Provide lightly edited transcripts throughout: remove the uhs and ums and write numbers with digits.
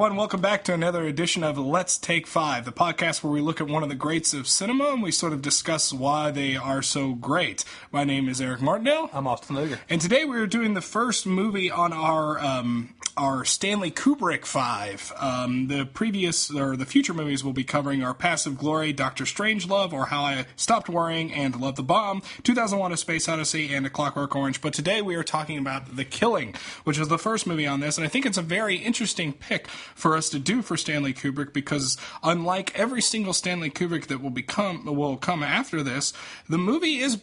everyone. Welcome back to another edition of Let's Take Five, the podcast where we look at one of the greats of cinema and we sort of discuss why they are so great. My name is Ray Martindale. I'm Austin Luger. And today we are doing the first movie on our Stanley Kubrick Five. The future movies will be covering Our Passive Glory, Dr. Strangelove, or How I Stopped Worrying and Love the Bomb, 2001: A Space Odyssey, and A Clockwork Orange. But today we are talking about The Killing, which is the first movie on this, and I think it's a very interesting pick for us to do for Stanley Kubrick because unlike every single Stanley Kubrick that will come after this, the movie is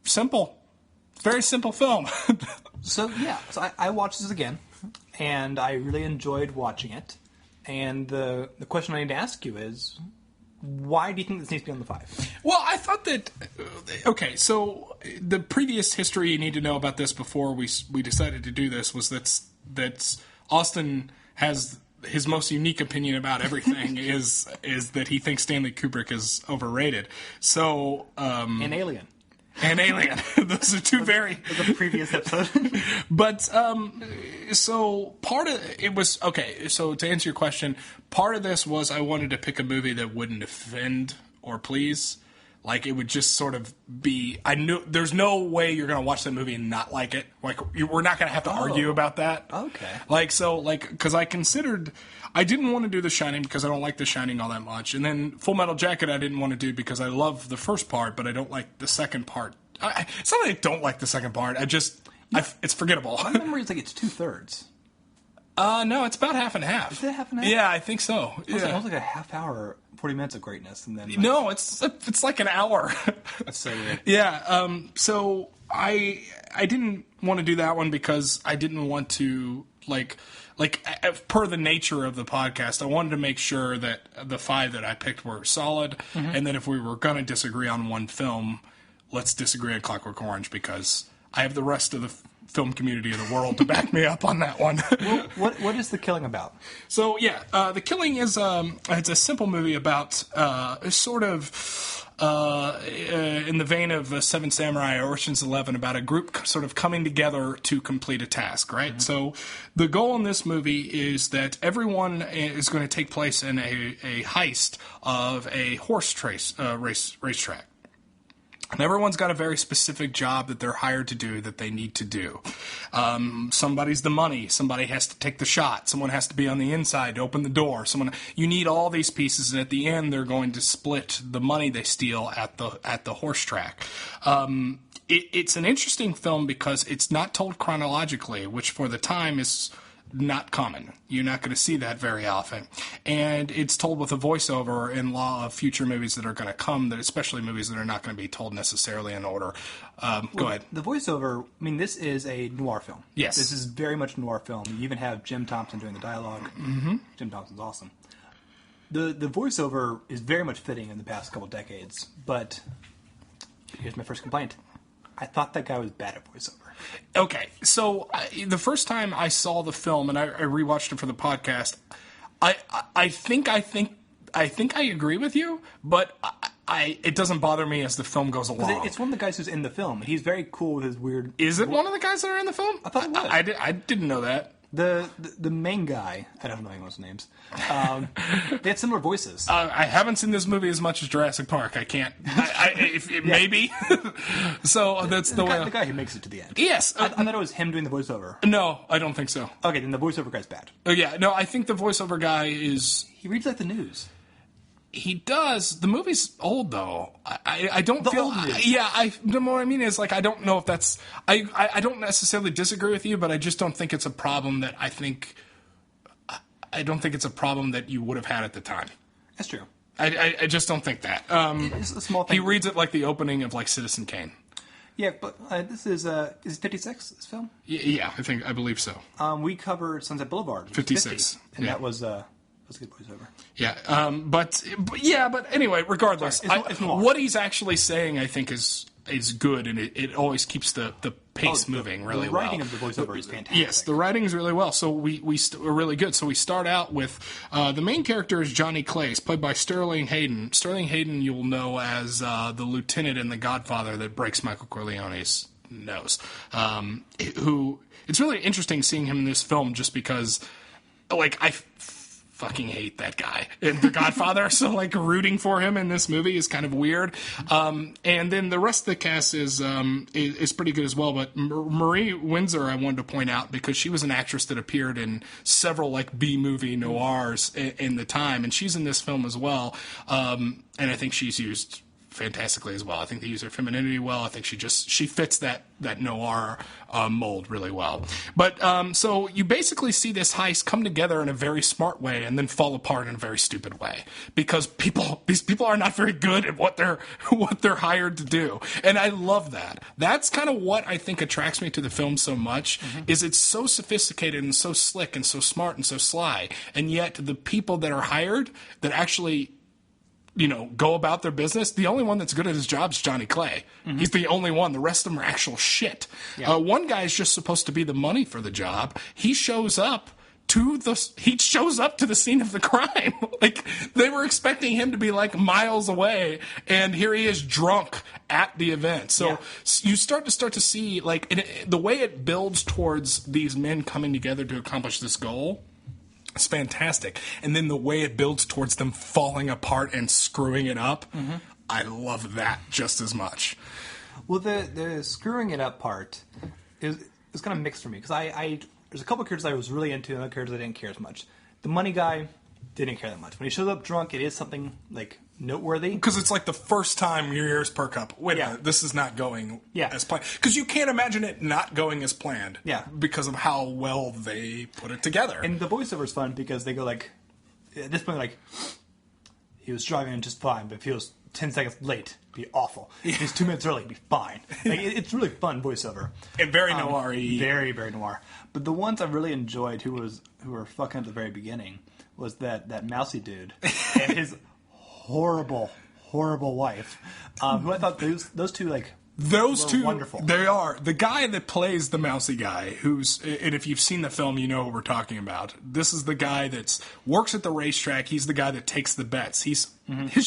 simple. Very simple film. So I watched this again, and I really enjoyed watching it. And the question I need to ask you is, why do you think this needs to be on the five? Well, I thought that... Okay, so the previous history you need to know about this before we decided to do this was that Austin has... His most unique opinion about everything is that he thinks Stanley Kubrick is overrated. So... And Alien. And Alien. Those are two very... The previous episode. But, so part of it was... Okay, so to answer your question, part of this was I wanted to pick a movie that wouldn't offend or please. Like, it would just sort of be... I knew there's no way you're going to watch that movie and not like it. Like, we're not going to have to argue about that. Okay. Because I considered... I didn't want to do The Shining because I don't like The Shining all that much. And then Full Metal Jacket I didn't want to do because I love the first part, but I don't like the second part. It's not that I don't like the second part. It's forgettable. My memory is like it's 2/3. No, it's about half and half. Is it half and half? Yeah, I think so. Yeah. It was like a half hour, 40 minutes of greatness, and then no, it's like an hour. That's so weird. Yeah. So I didn't want to do that one because I didn't want to like per the nature of the podcast, I wanted to make sure that the five that I picked were solid, and that if we were going to disagree on one film, let's disagree on Clockwork Orange because I have the rest of the film community of the world to back me up on that one. Well, what is The Killing about? So yeah, The Killing is it's a simple movie about sort of in the vein of Seven Samurai or Ocean's 11 about a group sort of coming together to complete a task, right? Mm-hmm. So the goal in this movie is that everyone is going to take place in a heist of a horse racetrack. And everyone's got a very specific job that they're hired to do that they need to do. Somebody's the money. Somebody has to take the shot. Someone has to be on the inside to open the door. You need all these pieces, and at the end, they're going to split the money they steal at the horse track. It's an interesting film because it's not told chronologically, which for the time is not common. You're not going to see that very often. And it's told with a voiceover in law of future movies that are going to come, that especially movies that are not going to be told necessarily in order. Go ahead. The voiceover, this is a noir film. Yes. This is very much a noir film. You even have Jim Thompson doing the dialogue. Mm-hmm. Jim Thompson's awesome. The voiceover is very much fitting in the past couple decades, but here's my first complaint. I thought that guy was bad at voiceover. Okay, so the first time I saw the film, and I rewatched it for the podcast, I think I agree with you, but it doesn't bother me as the film goes along. It's one of the guys who's in the film. He's very cool with his weird... Is it one of the guys that are in the film? I thought it was. I didn't know that. The main guy, I don't know anyone's names, they had similar voices. I haven't seen this movie as much as Jurassic Park. I can't. Maybe. So that's the way. The guy who makes it to the end. Yes. I thought it was him doing the voiceover. No, I don't think so. Okay, then the voiceover guy's bad. Yeah, no, I think the voiceover guy is... He reads like the news. He does. The movie's old, though. I don't feel... Old news. Yeah, what I mean is, I don't know if that's... I don't necessarily disagree with you, but I just don't think it's a problem that I don't think it's a problem that you would have had at the time. That's true. I just don't think that. It's a small thing. He reads it like the opening of, Citizen Kane. Yeah, but this is it 56, this film? Yeah, I believe so. We covered Sunset Boulevard. 56. 50, and that was a good voiceover. Yeah, but anyway, regardless, it's what he's actually saying, I think, is good, and it always keeps the pace moving really well. The writing of the voiceover is fantastic. Yes, the writing is really well. So we're really good. So we start out with the main character is Johnny Clace, played by Sterling Hayden. Sterling Hayden, you'll know as the lieutenant in The Godfather that breaks Michael Corleone's nose. Who it's really interesting seeing him in this film just because, fucking hate that guy in The Godfather, so like rooting for him in this movie is kind of weird. And then the rest of the cast is pretty good as well. But Marie Windsor, I wanted to point out because she was an actress that appeared in several like B movie noirs in the time, and she's in this film as well. And I think she's used fantastically as well. I think they use her femininity well. I think she fits that noir mold really well. But so you basically see this heist come together in a very smart way and then fall apart in a very stupid way because these people are not very good at what they're hired to do, and I love that. That's kind of what I think attracts me to the film so much. Is it's so sophisticated and so slick and so smart and so sly, and yet the people that are hired that actually go about their business. The only one that's good at his job is Johnny Clay. He's the only one. The rest of them are actual shit. Yeah. One guy is just supposed to be the money for the job. He shows up to the scene of the crime. Like they were expecting him to be like miles away, and here he is drunk at the event. So you start to see like the way it builds towards these men coming together to accomplish this goal. It's fantastic. And then the way it builds towards them falling apart and screwing it up, I love that just as much. Well, the screwing it up part is kind of mixed for me because there's a couple of characters I was really into and other characters I didn't care as much. The money guy didn't care that much. When he shows up drunk, it is something like noteworthy. Because it's like the first time your ears perk up. Wait a minute, this is not going as planned. Because you can't imagine it not going as planned. Yeah. Because of how well they put it together. And the voiceover is fun because they go like, at this point, like, he was driving just fine, but if he was 10 seconds late, it'd be awful. If he's 2 minutes early, it'd be fine. Like, it's really fun voiceover. And very noir-y. Very, very noir. But the ones I really enjoyed who were fucking at the very beginning was that mousy dude and his horrible wife, who I thought those two like those two wonderful. They are the guy that plays the mousy guy. And if you've seen the film, you know what we're talking about. This is the guy that works at the racetrack. He's the guy that takes the bets. His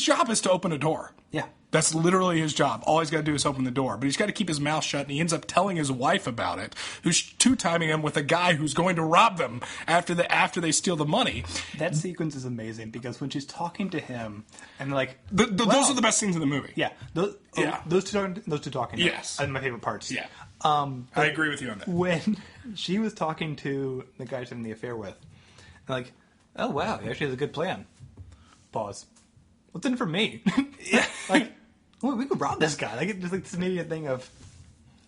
job is to open a door. Yeah. That's literally his job. All he's got to do is open the door. But he's got to keep his mouth shut, and he ends up telling his wife about it, who's two-timing him with a guy who's going to rob them after they steal the money. That sequence is amazing, because when she's talking to him, and like... those are the best scenes in the movie. Yeah. Those two talking. Yes. Are my favorite parts. Yeah. I agree with you on that. When she was talking to the guy she's having the affair with, and like, oh, wow, he actually has a good plan. Pause. What's in it for me? Like... Well, we could rob this guy. Like, it's just like this immediate thing of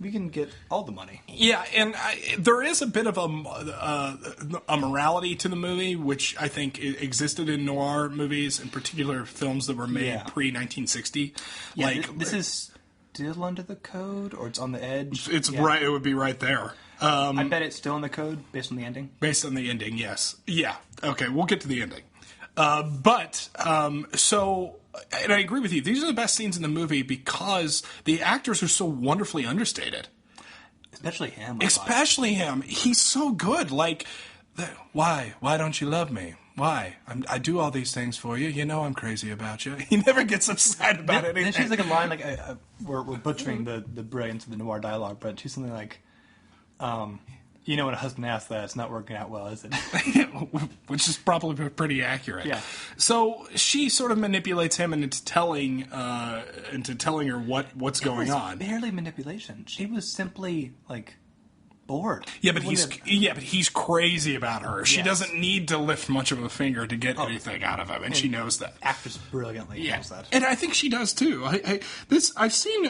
we can get all the money. Yeah, and there is a bit of a morality to the movie, which I think existed in noir movies, in particular films that were made pre-1960. Yeah, like this is still under the code, or it's on the edge. It's right. It would be right there. I bet it's still in the code based on the ending. Based on the ending, yes. Yeah. Okay, we'll get to the ending. So, and I agree with you, these are the best scenes in the movie because the actors are so wonderfully understated. Especially him. Especially him. He's so good. Like, why? Why don't you love me? Why? I do all these things for you. You know I'm crazy about you. He never gets upset about anything. Then she's like a line, like, we're butchering the brilliance of the noir dialogue, but she's something like, you know, when a husband asks that, it's not working out well, is it? Which is probably pretty accurate. Yeah. So she sort of manipulates him into telling her what's going on. Barely manipulation. She was simply like bored. Yeah, but he's crazy about her. She doesn't need to lift much of a finger to get anything out of him, and she knows that. Actress brilliantly knows that, and I think she does too. I've seen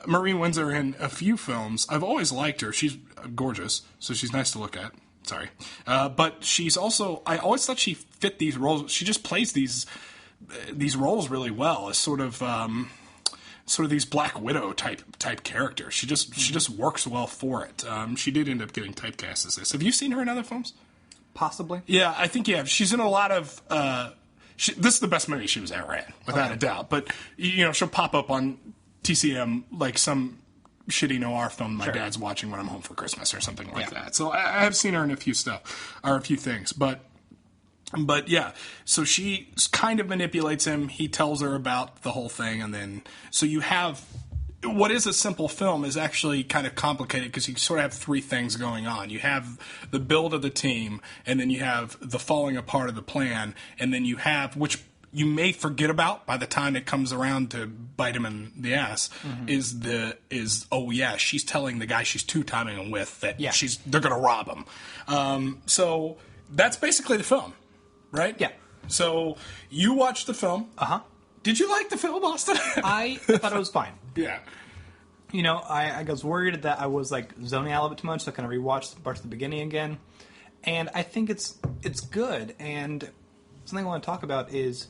Marie Windsor in a few films. I've always liked her. She's gorgeous, so she's nice to look at. Sorry, but she's also. I always thought she fit these roles. She just plays these roles really well. As sort of these Black Widow type characters. She just works well for it. She did end up getting typecast as this. Have you seen her in other films? Possibly. Yeah, I think you have. She's in a lot of. This is the best movie she was ever in, without a doubt. But she'll pop up on TCM like some shitty noir film my dad's watching when I'm home for Christmas or something like that. So I have seen her in a few things, but yeah, so she kind of manipulates him. He tells her about the whole thing, and then so you have what is a simple film is actually kind of complicated because you sort of have three things going on. You have the build of the team, and then you have the falling apart of the plan, and then you have, which you may forget about by the time it comes around to bite him in the ass, she's telling the guy she's two-timing him with that they're going to rob him. So that's basically the film, right? Yeah. So you watched the film. Uh-huh. Did you like the film, Austin? I thought it was fine. Yeah. You know, I was worried that I was like zoning out a little bit too much, so I kind of rewatched parts of the beginning again. And I think it's good. And something I want to talk about is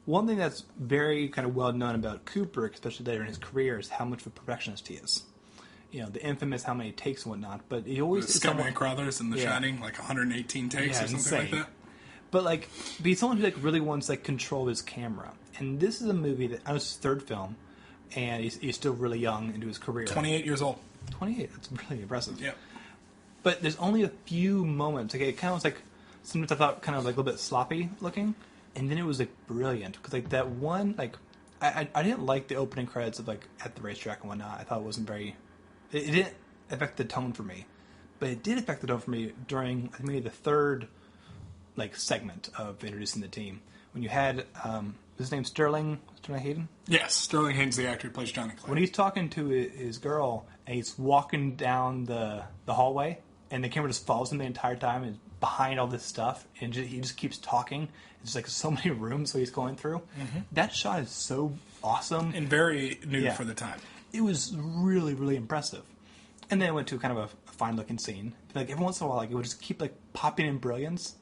one thing that's very kind of well known about Kubrick, especially later in his career, is how much of a perfectionist he is. You know, the infamous how many takes and whatnot. But he always the Scatman Crothers and The Shining, like 118 takes or something insane. like that. But he's someone who really wants control of his camera. And this is a movie that I was his third film, and he's still really young into his career. 28 years old. 28. That's really impressive. Yeah. But there's only a few moments. It kind of was sometimes I thought kind of a little bit sloppy looking, and then it was brilliant because that one I didn't like the opening credits of at the racetrack and whatnot. I thought it wasn't very. It didn't affect the tone for me, but it did affect the tone for me during I think maybe the third segment of introducing the team when you had his name Sterling Hayden. Yes, Sterling Hayden's the actor who plays Johnny Clay. When he's talking to his girl and he's walking down the hallway and the camera just follows him the entire time and behind all this stuff and he just keeps talking. It's so many rooms that he's going through. Mm-hmm. That shot is so awesome and very new for the time. It was really, really impressive. And then it went to kind of a fine looking scene. Every once in a while, it would just keep popping in brilliance,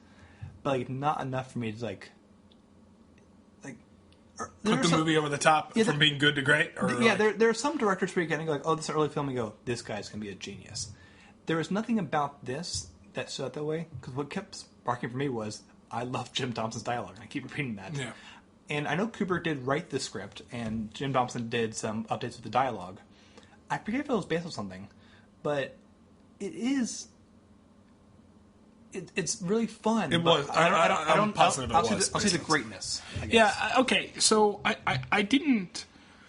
but not enough for me to put the movie over the top from being good to great? There are some directors where you kind of go, oh, this is an early film, and you go, this guy's going to be a genius. There was nothing about this that stood out that way, because what kept sparking for me was, I love Jim Thompson's dialogue, and I keep repeating that. Yeah. And I know Kubrick did write the script, and Jim Thompson did some updates with the dialogue. I forget if it was based on something, but it is... It's really fun. It was. I'm positive it was. I'll see the greatness. I guess. Yeah. Okay. So I didn't.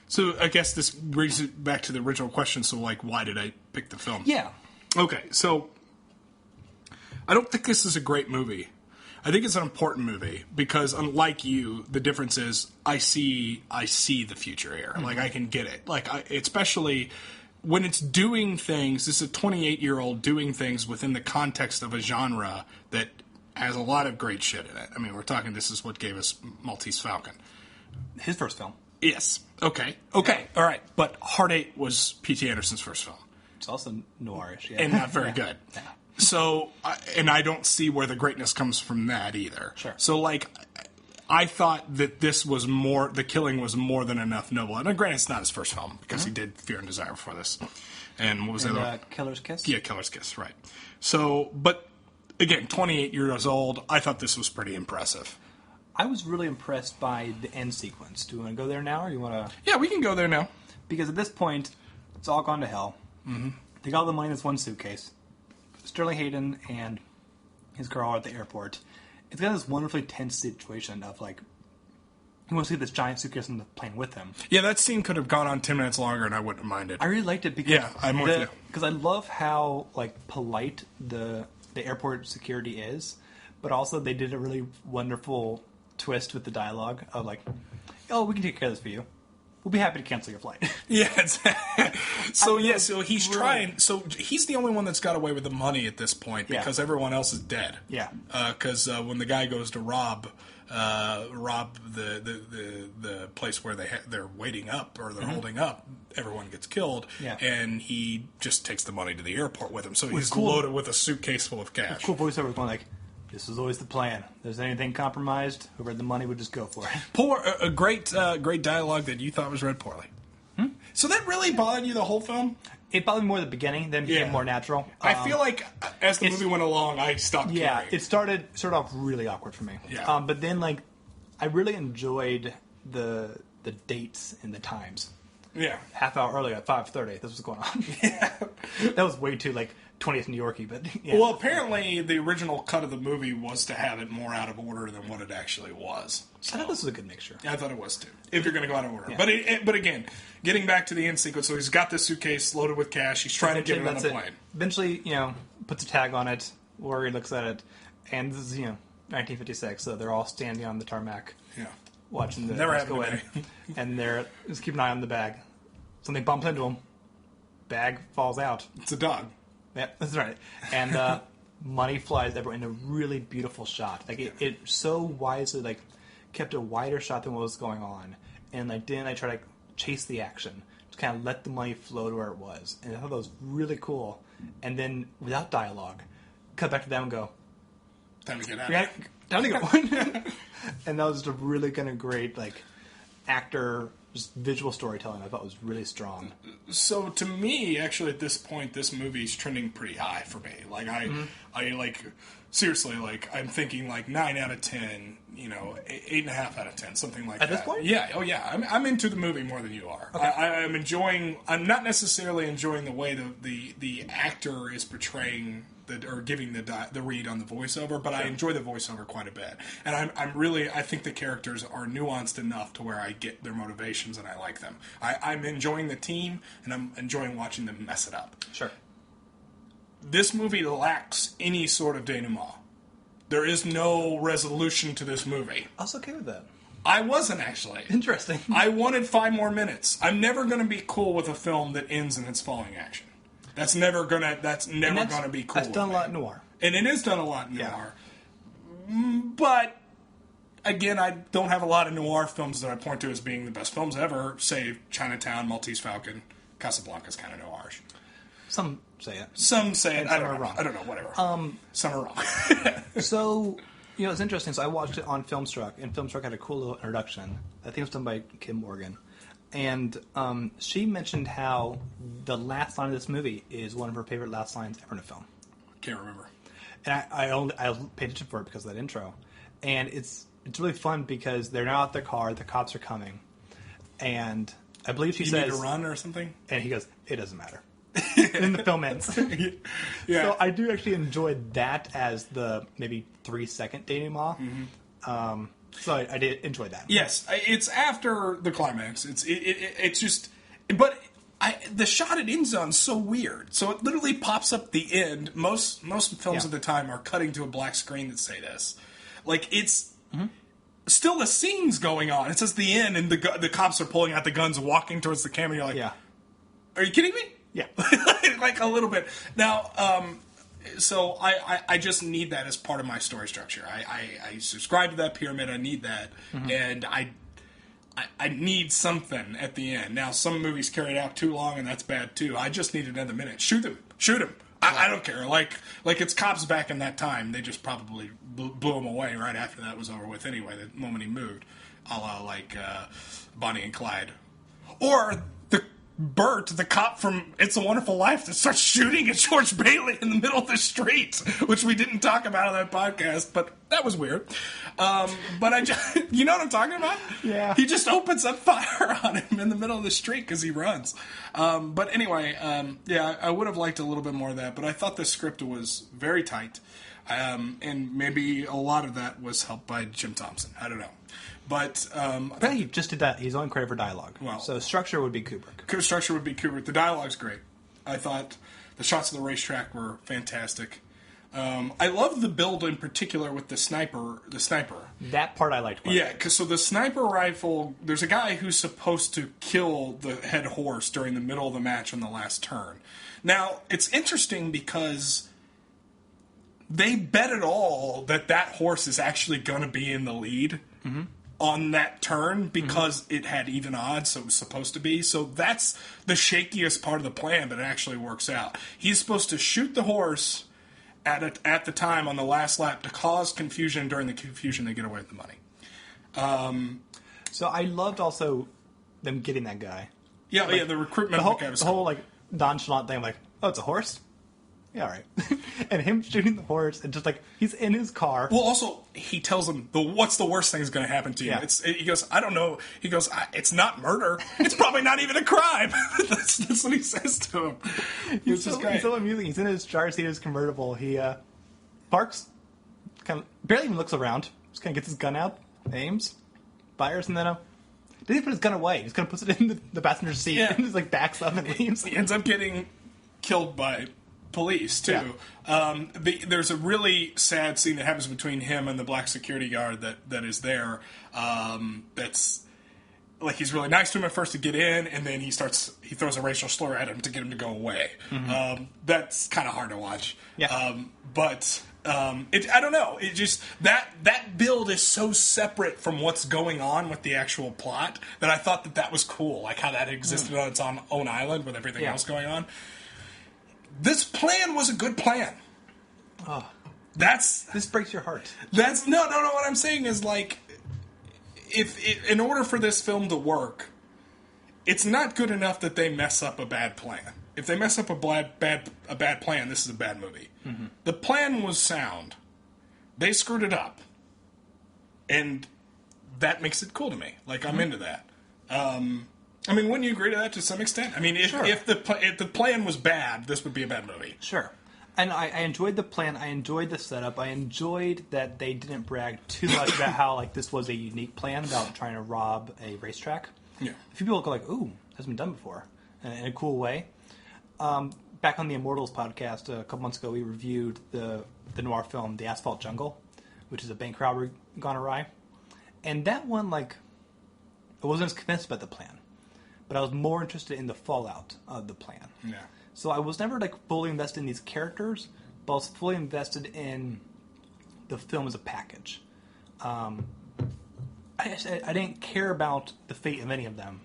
So I guess this brings it back to the original question. So why did I pick the film? Yeah. Okay. So I don't think this is a great movie. I think it's an important movie because, unlike you, the difference is I see the future here. Mm-hmm. I can get it. Especially when it's doing things, this is a 28-year-old doing things within the context of a genre that has a lot of great shit in it. I mean, we're talking, this is what gave us Maltese Falcon. His first film. Yes. Okay. Yeah. All right. But Hard Eight was P.T. Anderson's first film. It's also noirish. Yeah. And not very good. Yeah. So, and I don't see where the greatness comes from that either. Sure. So, I thought that this was more, The Killing was more than enough noble. And granted, it's not his first film, because he did Fear and Desire before this. And what was it? Killer's Kiss? Yeah, Killer's Kiss, right. So, but, again, 28 years old, I thought this was pretty impressive. I was really impressed by the end sequence. Do you want to go there now, or you want to... Yeah, we can go there now. Because at this point, it's all gone to hell. Mm-hmm. They got all the money in this one suitcase. Sterling Hayden and his girl are at the airport. It's got this wonderfully tense situation of he wants to get this giant suitcase on the plane with him. Yeah, that scene could have gone on 10 minutes longer, and I wouldn't have minded. I really liked it because I'm with you. Because I love how polite the airport security is, but also they did a really wonderful twist with the dialogue of oh, we can take care of this for you. We'll be happy to cancel your flight. Yeah. So he's trying. So he's the only one that's got away with the money at this point because everyone else is dead. Yeah. Because when the guy goes to rob the place where they're waiting up or they're holding up, everyone gets killed. Yeah. And he just takes the money to the airport with him. So he's loaded with a suitcase full of cash. Cool voiceover going this was always the plan. If there's anything compromised, whoever had the money would just go for it. A great dialogue that you thought was read poorly. So that really bothered you the whole film? It bothered me more at the beginning, then became more natural. I feel like as the movie went along, I stopped caring. Yeah, it started off really awkward for me. Yeah. But then I really enjoyed the dates and the times. Yeah. Half hour earlier at 5:30, this was going on. Yeah. That was way too 20th New Yorkie, but yeah. Well, apparently the original cut of the movie was to have it more out of order than what it actually was. So, I thought this was a good mixture. I thought it was too. If you're going to go out of order, Yeah. but again, getting back to the end sequence, so he's got this suitcase loaded with cash. He's trying to get it on the plane. Eventually, puts a tag on it, or he looks at it, and this is 1956, so they're all standing on the tarmac, Yeah, watching the Never bus happened go to in, me. and they're just keep an eye on the bag. Something bumps into him. Bag falls out. it's a dog. Yeah, that's right. And money flies everywhere in a really beautiful shot. Like it so wisely kept a wider shot than what was going on, and didn't try to chase the action. Just kind of let the money flow to where it was, and I thought that was really cool. And then without dialogue, cut back to them and go, Time to get out. "Yeah, time to go." And that was just a really kind of great actor. Just visual storytelling, I thought was really strong. So to me, actually, at this point, this movie's trending pretty high for me. I seriously, I'm thinking 9 out of 10, 8.5 out of 10, something like that. At this point? Yeah. Oh yeah. I'm into the movie more than you are. Okay. I'm enjoying. I'm not necessarily enjoying the way the actor is portraying or giving the read on the voiceover, but I enjoy the voiceover quite a bit, and I think the characters are nuanced enough to where I get their motivations and I like them. I'm enjoying the team, and I'm enjoying watching them mess it up. Sure. This movie lacks any sort of denouement. There is no resolution to this movie. I was okay with that. I wasn't actually. Interesting. I wanted 5 more minutes. I'm never going to be cool with a film that ends in its falling action. That's never gonna be cool. That's done a lot in noir. And it is done a lot in noir. But, again, I don't have a lot of noir films that I point to as being the best films ever. Say Chinatown, Maltese Falcon, Casablanca's kind of noirish. Some say it. Some say it. I don't know. Wrong. I don't know. Whatever. Some are wrong. So, it's interesting. So I watched it on Filmstruck, and Filmstruck had a cool little introduction. I think it was done by Kim Morgan. And she mentioned how the last line of this movie is one of her favorite last lines ever in a film. Can't remember. And I paid attention for it because of that intro. And it's really fun because they're now at their car, the cops are coming. And I believe she says... You need to run or something? And he goes, "It doesn't matter." And then the film ends. Yeah. So I do actually enjoy that as the maybe 3-second denouement. Mm-hmm. So I did enjoy that. Yes, it's after the climax. It's just, but the shot it ends on is so weird. So it literally pops up the end. Most films at the time are cutting to a black screen that say this. It's still the scene's going on. It says the end, and the cops are pulling out the guns, and walking towards the camera. You're like, Yeah. Are you kidding me? Yeah. A little bit. Now, so I just need that as part of my story structure. I subscribe to that pyramid. I need that, and I need something at the end. Now, some movies carry it out too long, and that's bad too. I just need another minute. Shoot him. I don't care. Like it's cops back in that time. They just probably blew him away right after that was over with. Anyway, the moment he moved, a la Bonnie and Clyde, or Bert, the cop from It's a Wonderful Life, that starts shooting at George Bailey in the middle of the street, which we didn't talk about on that podcast, but that was weird. But you know what I'm talking about? Yeah. He just opens up fire on him in the middle of the street because he runs. But anyway, I would have liked a little bit more of that, but I thought the script was very tight. And maybe a lot of that was helped by Jim Thompson. I don't know. But he just did that. He's on credit for dialogue. Well, so structure would be Kubrick. Structure would be Kubrick. The dialogue's great. I thought the shots of the racetrack were fantastic. I love the build in particular with the sniper. That part I liked quite Yeah, because so the sniper rifle, there's a guy who's supposed to kill the head horse during the middle of the match on the last turn. Now, it's interesting because they bet it all that horse is actually going to be in the lead on that turn because it had even odds, so it was supposed to be. So that's the shakiest part of the plan, but it actually works out. He's supposed to shoot the horse at the time on the last lap to cause confusion. During the confusion, they get away with the money. So I loved also them getting that guy. Yeah, the recruitment. The whole nonchalant thing, like, oh, it's a horse? yeah, all right. And him shooting the horse, and just like, he's in his car. Well, also, he tells him, what's the worst thing that's going to happen to you? Yeah. He goes, I don't know. He goes, it's not murder. It's probably not even a crime. That's what he says to him. He's so amusing. He's in his Jar-Seater's convertible. He parks, kind of barely even looks around. Just kind of gets his gun out, aims, fires, and then did he put his gun away? He just kind of puts it in the passenger seat and just like backs up and leaves. He ends up getting killed by police too. Yeah. There's a really sad scene that happens between him and the black security guard that is there. That's like, he's really nice to him at first to get in, and then he throws a racial slur at him to get him to go away. Mm-hmm. That's kind of hard to watch. Yeah. I don't know. It just that build is so separate from what's going on with the actual plot that I thought that was cool, like how that existed on its own island with everything else going on. This plan was a good plan. Oh, this breaks your heart. No. What I'm saying is, like, in order for this film to work, it's not good enough that they mess up a bad plan. If they mess up a bad plan, this is a bad movie. Mm-hmm. The plan was sound. They screwed it up, and that makes it cool to me. Like, I'm into that. I mean, wouldn't you agree to that to some extent? I mean, if the plan was bad, this would be a bad movie. Sure. And I enjoyed the plan. I enjoyed the setup. I enjoyed that they didn't brag too much about how, like, this was a unique plan about trying to rob a racetrack. Yeah. A few people go like, ooh, hasn't been done before, in a cool way. Back on the Immortals podcast a couple months ago, we reviewed the noir film The Asphalt Jungle, which is a bank robbery gone awry. And that one, like, I wasn't as convinced about the plan, but I was more interested in the fallout of the plan. Yeah. So I was never, like, fully invested in these characters, but I was fully invested in the film as a package. I didn't care about the fate of any of them,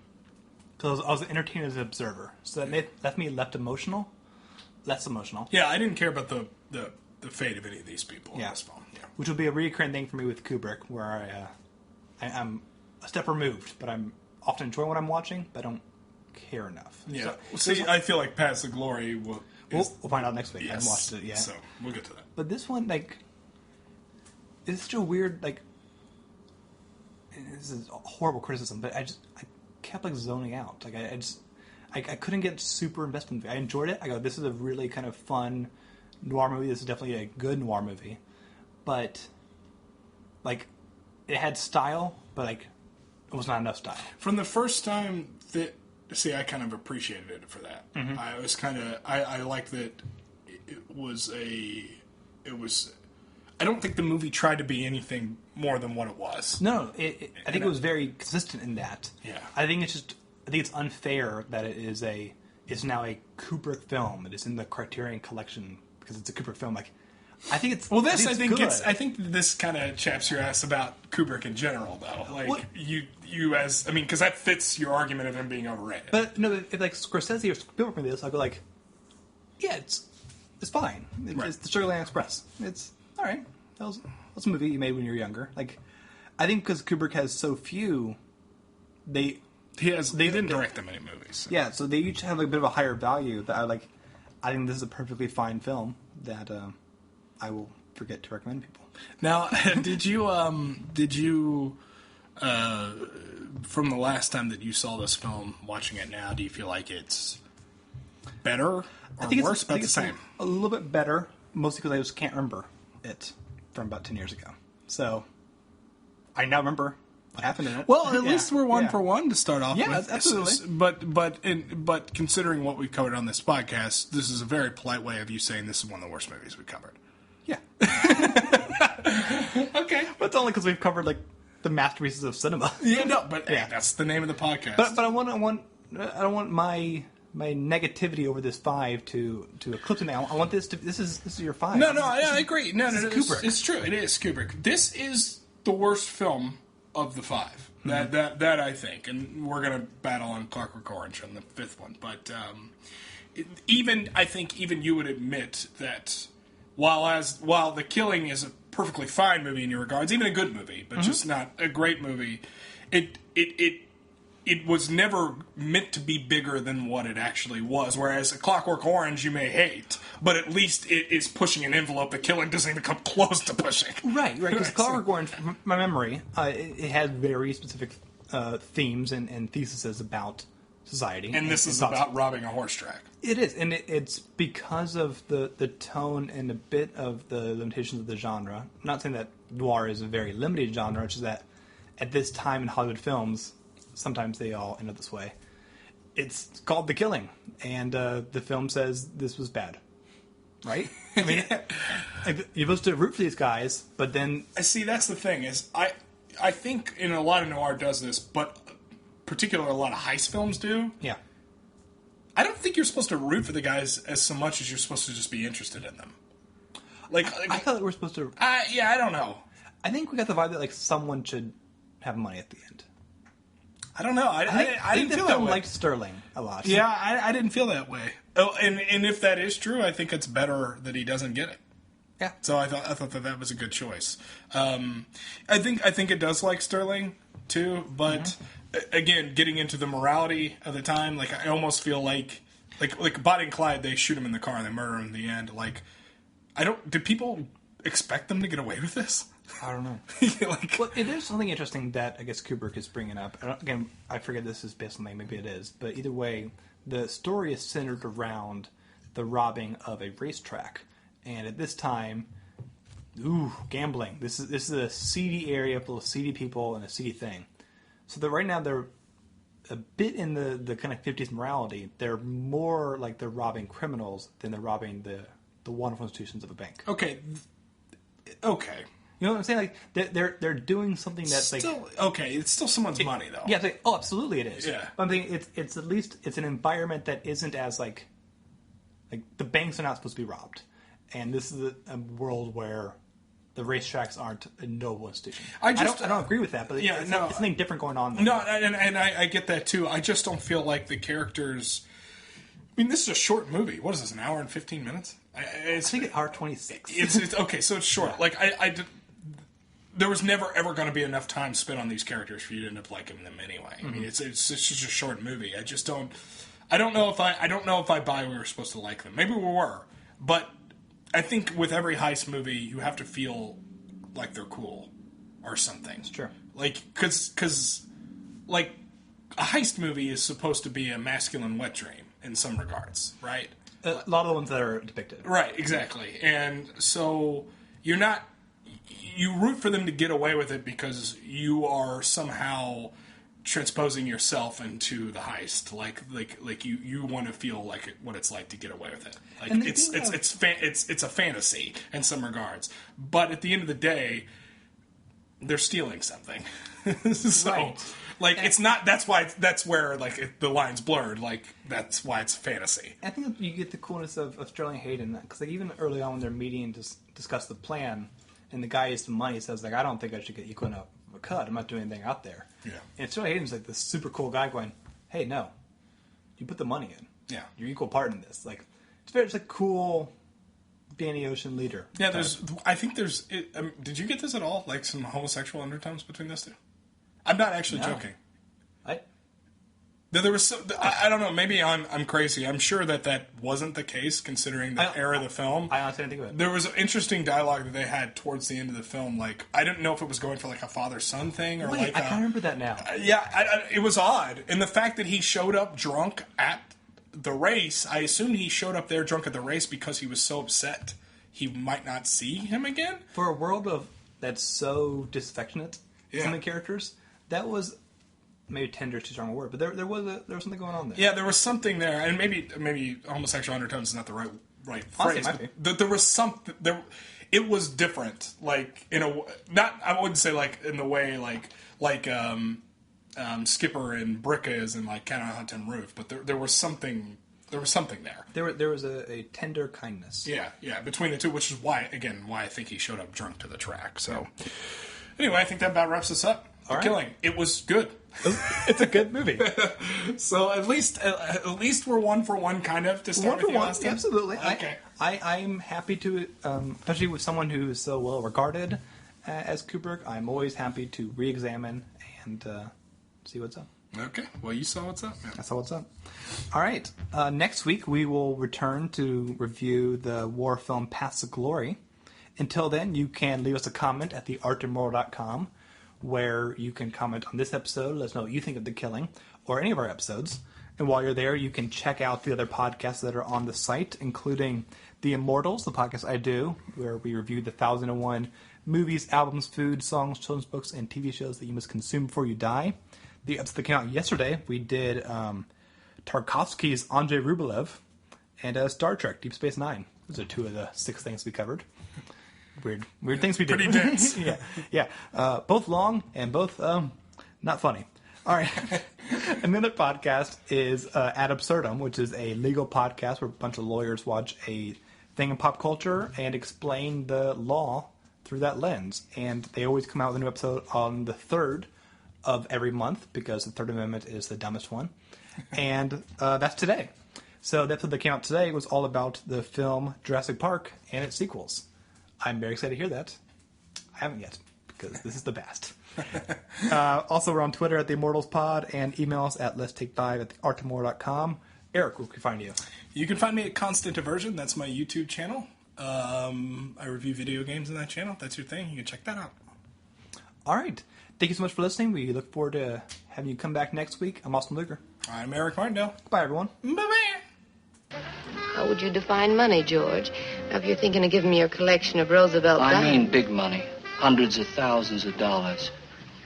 because I was entertained as an observer. So that left me less emotional. Yeah, I didn't care about the fate of any of these people in this film. Yeah. Which will be a recurring thing for me with Kubrick, where I'm a step removed, but I'm often enjoying what I'm watching, but I don't care enough. Yeah. So, I feel like Paths of Glory we'll find out next week. Yes. I haven't watched it yet. So we'll get to that. But this one, like, it's such a weird, like, this is a horrible criticism, but I kept, like, zoning out. Like, I couldn't get super invested in it. I enjoyed it. I go, this is a really kind of fun noir movie. This is definitely a good noir movie. But, like, it had style, but, like, it was not enough style. From the first time that... See, I kind of appreciated it for that. Mm-hmm. I liked that it was I don't think the movie tried to be anything more than what it was. No, I think it was very consistent in that. Yeah. I think it's unfair that it's now a Kubrick film. It is in the Criterion Collection because it's a Kubrick film. Like, I think it's well. I think this kind of chaps your ass about Kubrick in general, though. Like, what? Because that fits your argument of him being overrated. But no, if like Scorsese or Spielberg made this, I'd go like, yeah, it's fine. It's the Sugar Land Express. It's all right. That's a movie you made when you were younger. Like, I think because Kubrick has so few, they didn't direct that many movies. So. Yeah, so they each have like a bit of a higher value. That I think this is a perfectly fine film that I will forget to recommend people. Now, did you from the last time that you saw this film, watching it now, do you feel like it's better or worse? About the same? A little bit better, mostly because I just can't remember it from about 10 years ago. So I now remember what happened in it. Well, at least we're one for one to start off with. Yeah, absolutely. But considering what we've covered on this podcast, this is a very polite way of you saying this is one of the worst movies we covered. Yeah. Okay. But it's only because we've covered, like, the masterpieces of cinema. Yeah, no, but hey, that's the name of the podcast. But I don't want my negativity over this 5 to eclipse anything. I want this to. This is your 5. No, I agree. No, Kubrick. It's true. It is Kubrick. This is the worst film of the 5. Mm-hmm. That I think, and we're gonna battle on Clockwork Orange on the 5th one. But I think even you would admit that while The Killing is a perfectly fine movie in your regards, even a good movie, but just not a great movie, it it was never meant to be bigger than what it actually was. Whereas a Clockwork Orange you may hate, but at least it is pushing an envelope. The Killing doesn't even come close to pushing. Right. Because Clockwork Orange, from my memory, it has very specific themes and theses about society. And this is about robbing a horse track. It is, and it's because of the tone and a bit of the limitations of the genre. I'm not saying that noir is a very limited genre, it's just that at this time in Hollywood films, sometimes they all end up this way. It's called The Killing, and the film says this was bad. Right? I mean, you're supposed to root for these guys, but then... See, that's the thing, is I think in a lot of noir does this, but particularly a lot of heist films do. Yeah. I don't think you're supposed to root for the guys as so much as you're supposed to just be interested in them. Like I thought that we're supposed to... yeah, I don't know. I think we got the vibe that someone should have money at the end. I don't know. I didn't feel that way. Liked Sterling a lot. Yeah, I didn't feel that way. Oh, and if that is true, I think it's better that he doesn't get it. Yeah. So I thought that was a good choice. I think it does like Sterling too, but again, getting into the morality of the time, I almost feel like Bonnie and Clyde, they shoot him in the car and they murder him in the end. Did people expect them to get away with this? I don't know. Well, it is something interesting that I guess Kubrick is bringing up. Again, I forget this is based on something, maybe it is, but either way, the story is centered around the robbing of a racetrack, and at this time, gambling. This is a seedy area full of seedy people and a seedy thing. So that right now they're a bit in the kind of 50s morality. They're more like they're robbing criminals than they're robbing the wonderful institutions of a bank. Okay. You know what I'm saying? They're doing something that's still, okay. It's still someone's money, though. Yeah. Absolutely, it is. Yeah. But I'm thinking it's at least it's an environment that isn't as like the banks are not supposed to be robbed, and this is a world where the racetracks aren't a noble institution. I don't agree with that, but it's something different going on there. No, and I get that too. I just don't feel like the characters. I mean, this is a short movie. What is this? An hour and 15 minutes? I think it's hour 26. It's okay, so it's short. Yeah. There was never ever going to be enough time spent on these characters for you to end up liking them anyway. I mean, it's just a short movie. I just don't. I don't know if I buy we were supposed to like them. Maybe we were, but I think with every heist movie, you have to feel like they're cool or something. It's true. Because a heist movie is supposed to be a masculine wet dream in some regards, right? A lot of the ones that are depicted. Right, exactly. And so you're not... You root for them to get away with it because you are somehow transposing yourself into the heist. Like you want to feel like what it's like to get away with it. Like it's a fantasy in some regards. But at the end of the day, they're stealing something. So right. It's not. That's where the line's blurred. That's why it's fantasy. I think you get the coolness of Sterling Hayden because even early on when they're meeting to discuss the plan. And the guy has some money, says, I don't think I should get equal enough of a cut. I'm not doing anything out there. Yeah. And Sterling Hayden's this super cool guy going, hey, no. You put the money in. Yeah. You're equal part in this. It's a cool Danny Ocean leader. Yeah, did you get this at all? Some homosexual undertones between those two? I'm not actually joking. There was I don't know. Maybe I'm crazy. I'm sure that wasn't the case considering the era of the film. I honestly didn't think of it. There was an interesting dialogue that they had towards the end of the film. I didn't know if it was going for a father-son thing or I can't remember that now. It was odd. And the fact that he showed up drunk at the race, I assumed he showed up there drunk at the race because he was so upset he might not see him again. For a world that's so disaffectionate, some of the characters, that was. Maybe tender is too strong a word, but there was something going on there. Yeah, there was something there, and maybe homosexual undertones is not the right phrase. But there was something there. It was different, in a not. I wouldn't say in the way Skipper and Bricka is in Cat on a Hot Tin Roof, but there was something. There was something there. There was a tender kindness. Yeah, between the two, which is why I think he showed up drunk to the track. So anyway, I think that about wraps us up. The Killing. It was good. It's a good movie. So at least we're 1 for 1 kind of to start with you, Austin. Absolutely. Okay. I'm happy to, especially with someone who is so well regarded as Kubrick. I'm always happy to re-examine and see what's up. Okay. Well, you saw what's up. Yeah. I saw what's up. All right. Next week, we will return to review the war film Paths of Glory. Until then, you can leave us a comment at theartandmoral.com, where you can comment on this episode, let us know what you think of The Killing, or any of our episodes. And while you're there, you can check out the other podcasts that are on the site, including The Immortals, the podcast I do, where we review the 1001 movies, albums, food, songs, children's books, and TV shows that you must consume before you die. The episode that came out yesterday, we did Tarkovsky's Andrei Rublev and Star Trek Deep Space Nine. Those are 2 of the 6 things we covered. Weird things we did. Pretty dense. yeah. Both long and both not funny. All right. Another podcast is Ad Absurdum, which is a legal podcast where a bunch of lawyers watch a thing in pop culture and explain the law through that lens. And they always come out with a new episode on the 3rd of every month, because the Third Amendment is the dumbest one. And that's today. So the episode that came out today was all about the film Jurassic Park and its sequels. I'm very excited to hear that. I haven't yet, because this is the best. Also, we're on Twitter at The Immortals Pod, and email us at letstake5@theartofmore.com. Eric, where can we find you? You can find me at Constant Aversion. That's my YouTube channel. I review video games on that channel. If that's your thing, you can check that out. All right. Thank you so much for listening. We look forward to having you come back next week. I'm Austin Luker. I'm Eric Martindale. Bye, everyone. Bye-bye. How would you define money, George? Now, if you're thinking of giving me your collection of Roosevelt I dimes... mean big money. Hundreds of thousands of dollars.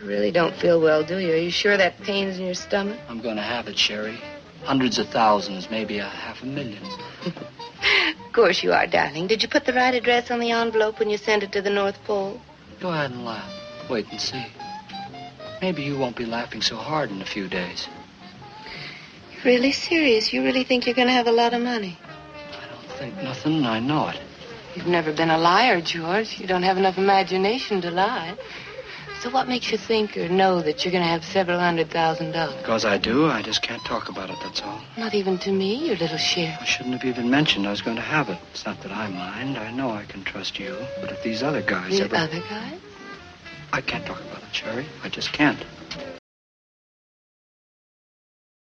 You really don't feel well, do you? Are you sure that pain's in your stomach? I'm going to have it, Sherry. Hundreds of thousands, maybe $500,000. Of course you are, darling. Did you put the right address on the envelope when you sent it to the North Pole? Go ahead and laugh. Wait and see. Maybe you won't be laughing so hard in a few days. You're really serious? You really think you're going to have a lot of money? I don't think nothing. I know it. You've never been a liar, George. You don't have enough imagination to lie. So what makes you think or know that you're going to have several $100,000? Because I do. I just can't talk about it, that's all. Not even to me, you little share. I shouldn't have even mentioned I was going to have it. It's not that I mind. I know I can trust you. But if these other guys The ever... other guys? I can't talk about it, Sherry. I just can't.